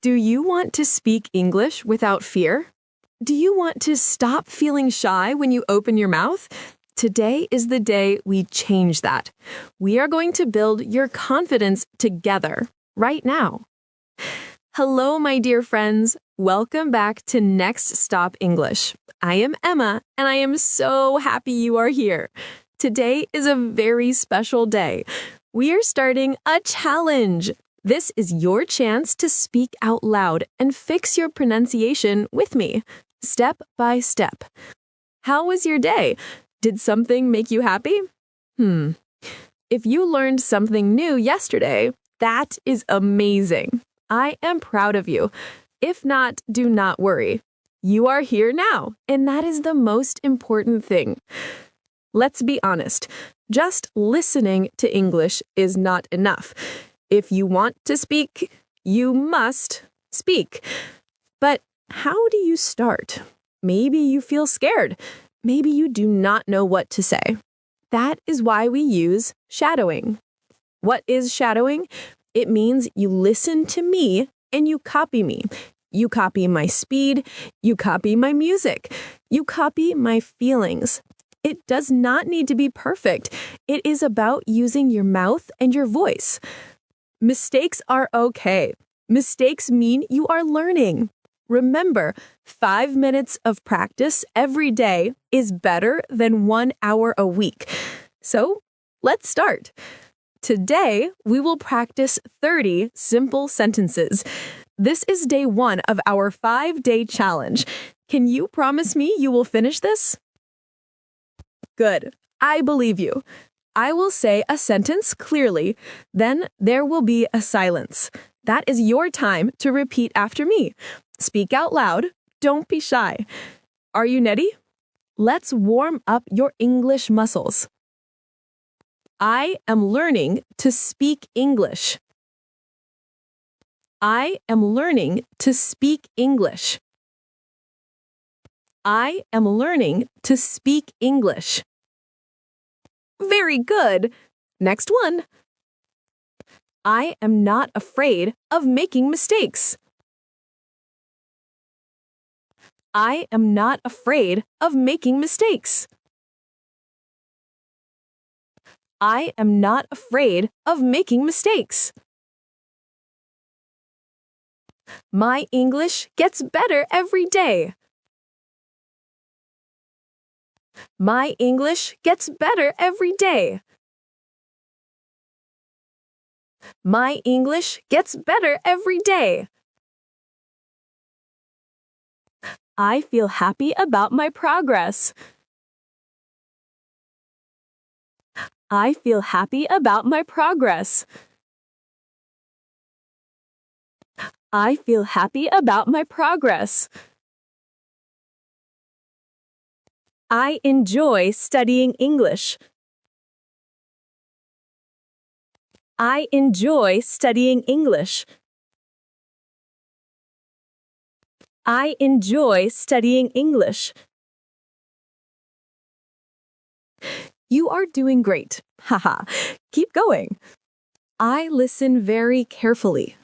Do you want to speak English without fear? Do you want to stop feeling shy when you open your mouth? Today is the day we change that. We are going to build your confidence together right now. Hello, my dear friends. Welcome back to Next Stop English. I am Emma, and I am so happy you are here. Today is a very special day. We are starting a challenge. This is your chance to speak out loud and fix your pronunciation with me, step by step. How was your day? Did something make you happy? If you learned something new yesterday, that is amazing. I am proud of you. If not, do not worry. You are here now, and that is the most important thing. Let's be honest. Just listening to English is not enough. If you want to speak, you must speak. But how do you start? Maybe you feel scared. Maybe you do not know what to say. That is why we use shadowing. What is shadowing? It means you listen to me and you copy me. You copy my speed. You copy my music. You copy my feelings. It does not need to be perfect. It is about using your mouth and your voice. Mistakes are okay. Mistakes mean you are learning. Remember, 5 minutes of practice every day is better than 1 hour a week. So, let's start. Today, we will practice 30 simple sentences. This is day 1 of our 5-day challenge. Can you promise me you will finish this? Good. I believe you. I will say a sentence clearly, then there will be a silence. That is your time to repeat after me. Speak out loud. Don't be shy. Are you ready? Let's warm up your English muscles. I am learning to speak English. I am learning to speak English. I am learning to speak English. Very good. Next one. I am not afraid of making mistakes. I am not afraid of making mistakes. I am not afraid of making mistakes. My English gets better every day. My English gets better every day. My English gets better every day. I feel happy about my progress. I feel happy about my progress. I feel happy about my progress. I enjoy studying English. I enjoy studying English. I enjoy studying English. You are doing great. Haha. Keep going. I listen very carefully.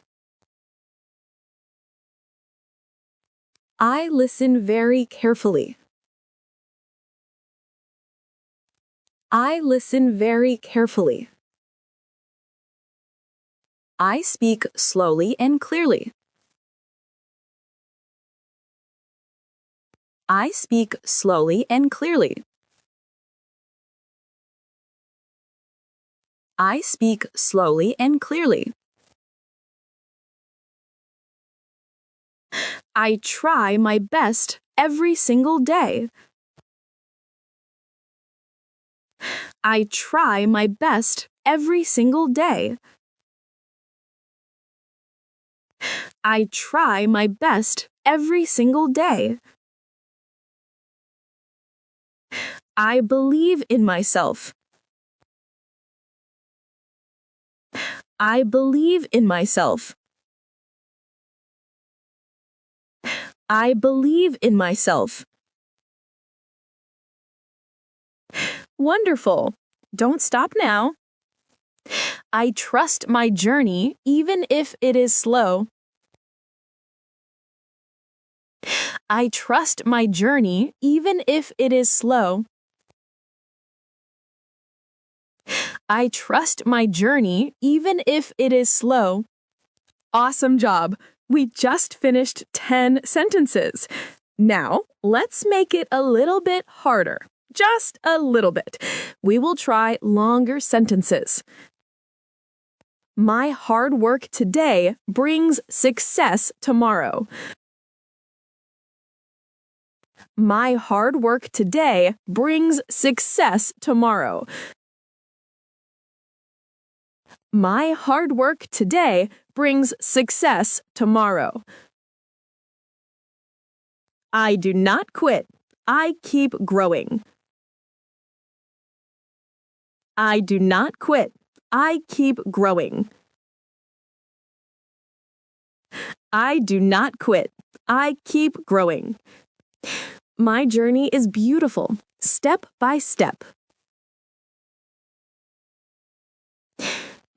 I listen very carefully. I listen very carefully. I speak slowly and clearly. I speak slowly and clearly. I speak slowly and clearly. I try my best every single day. I try my best every single day. I try my best every single day. I believe in myself. I believe in myself. I believe in myself. Wonderful. Don't stop now. I trust my journey even if it is slow. I trust my journey even if it is slow. I trust my journey even if it is slow. Awesome job! We just finished 10 sentences. Now, let's make it a little bit harder. Just a little bit. We will try longer sentences. My hard work today brings success tomorrow. My hard work today brings success tomorrow. My hard work today brings success tomorrow. I do not quit. I keep growing. I do not quit. I keep growing. I do not quit. I keep growing. My journey is beautiful, step by step.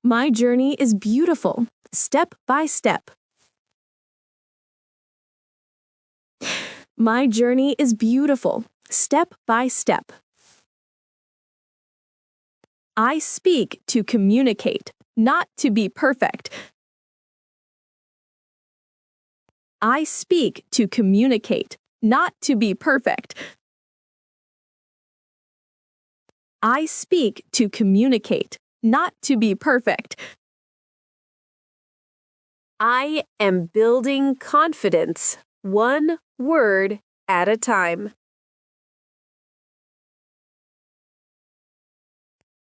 My journey is beautiful, step by step. My journey is beautiful, step by step. I speak to communicate, not to be perfect. I speak to communicate, not to be perfect. I speak to communicate, not to be perfect. I am building confidence, one word at a time.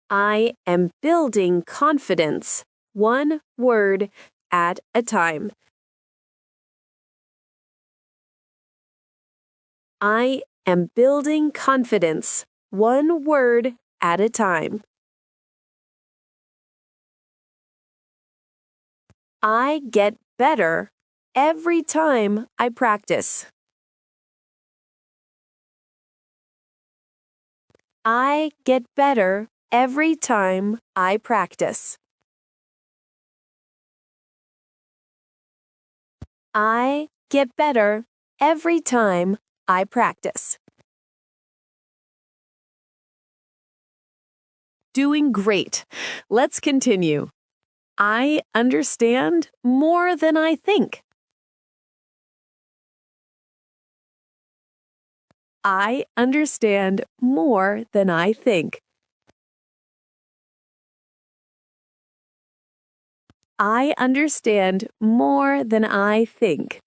I am building confidence, one word at a time. I am building confidence, one word at a time. I get better every time I practice. I get better every time I practice. I get better every time I practice. Doing great. Let's continue. I understand more than I think. I understand more than I think. I understand more than I think.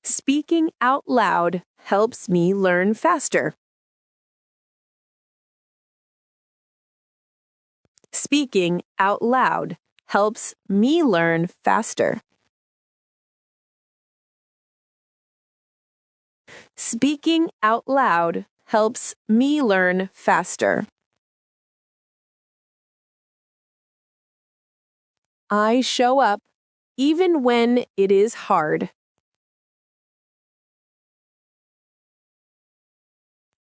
Speaking out loud helps me learn faster. Speaking out loud helps me learn faster. Speaking out loud helps me learn faster. I show up even when it is hard.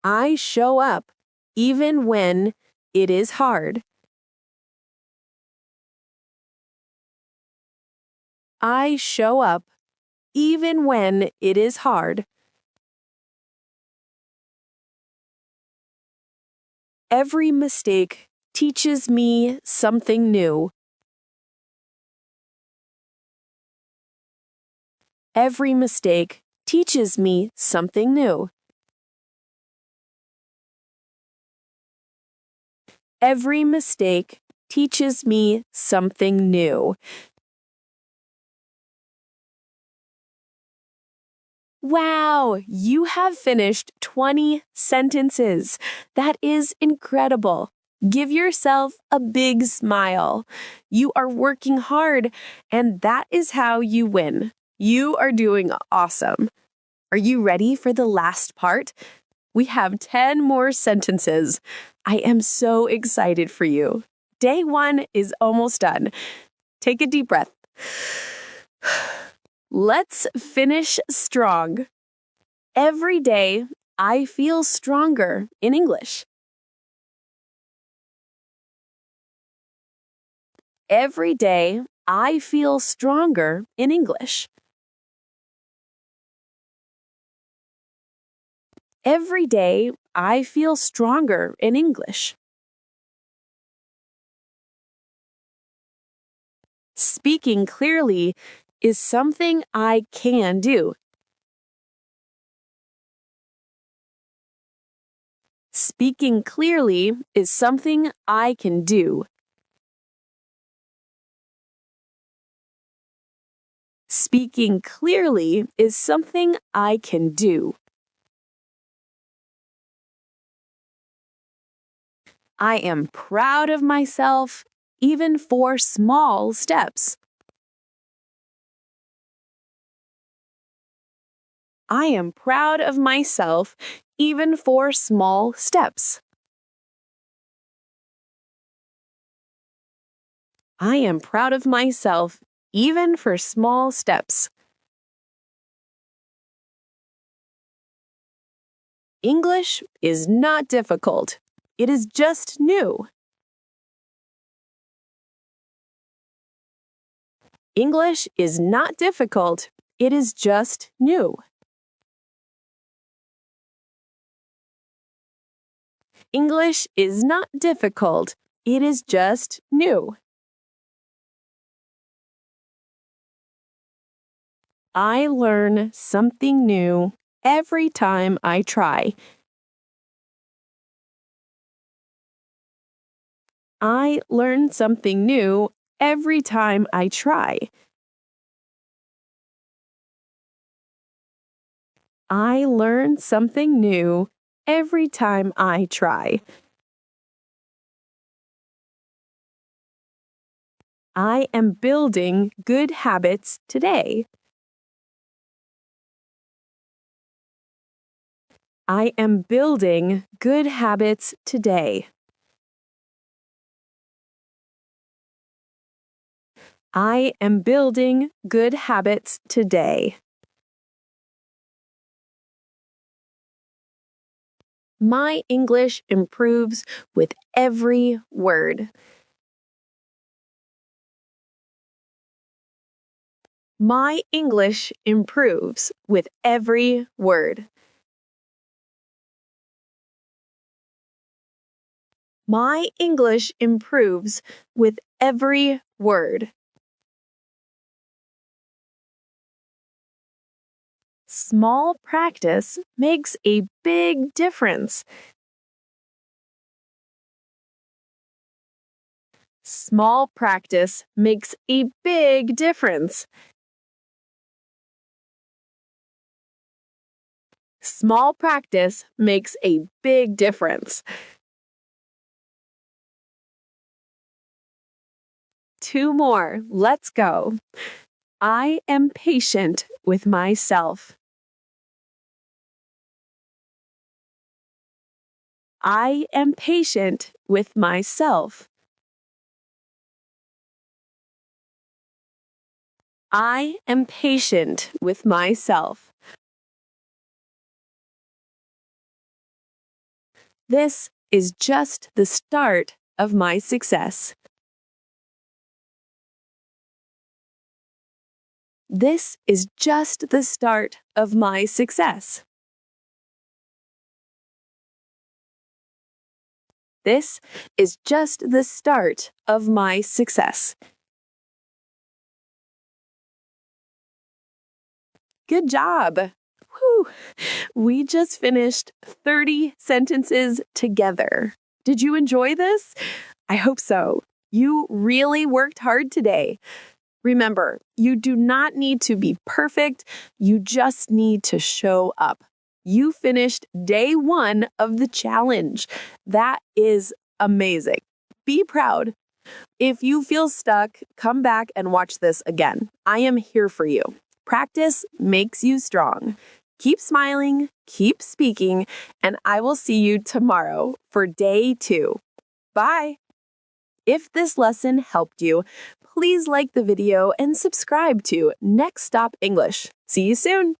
I show up even when it is hard. I show up even when it is hard. Every mistake teaches me something new. Every mistake teaches me something new. Every mistake teaches me something new. Wow, you have finished 20 sentences. That is incredible. Give yourself a big smile. You are working hard, and that is how you win. You are doing awesome. Are you ready for the last part? We have 10 more sentences. I am so excited for you. Day 1 is almost done. Take a deep breath. Let's finish strong. Every day, I feel stronger in English. Every day, I feel stronger in English. Every day, I feel stronger in English. Speaking clearly is something I can do. Speaking clearly is something I can do. Speaking clearly is something I can do. I am proud of myself, even for small steps. I am proud of myself, even for small steps. I am proud of myself, even for small steps. English is not difficult. It is just new. English is not difficult. It is just new. English is not difficult. It is just new. I learn something new every time I try. I learn something new every time I try. I learn something new every time I try. I am building good habits today. I am building good habits today. I am building good habits today. My English improves with every word. My English improves with every word. My English improves with every word. Small practice makes a big difference. Small practice makes a big difference. Small practice makes a big difference. 2 more. Let's go. I am patient with myself. I am patient with myself. I am patient with myself. This is just the start of my success. This is just the start of my success. This is just the start of my success. Good job! Whew. We just finished 30 sentences together. Did you enjoy this? I hope so. You really worked hard today. Remember, you do not need to be perfect. You just need to show up. You finished day 1 of the challenge. That is amazing. Be proud. If you feel stuck, come back and watch this again. I am here for you. Practice makes you strong. Keep smiling, keep speaking, and I will see you tomorrow for day 2. Bye! If this lesson helped you, please like the video and subscribe to Next Stop English. See you soon!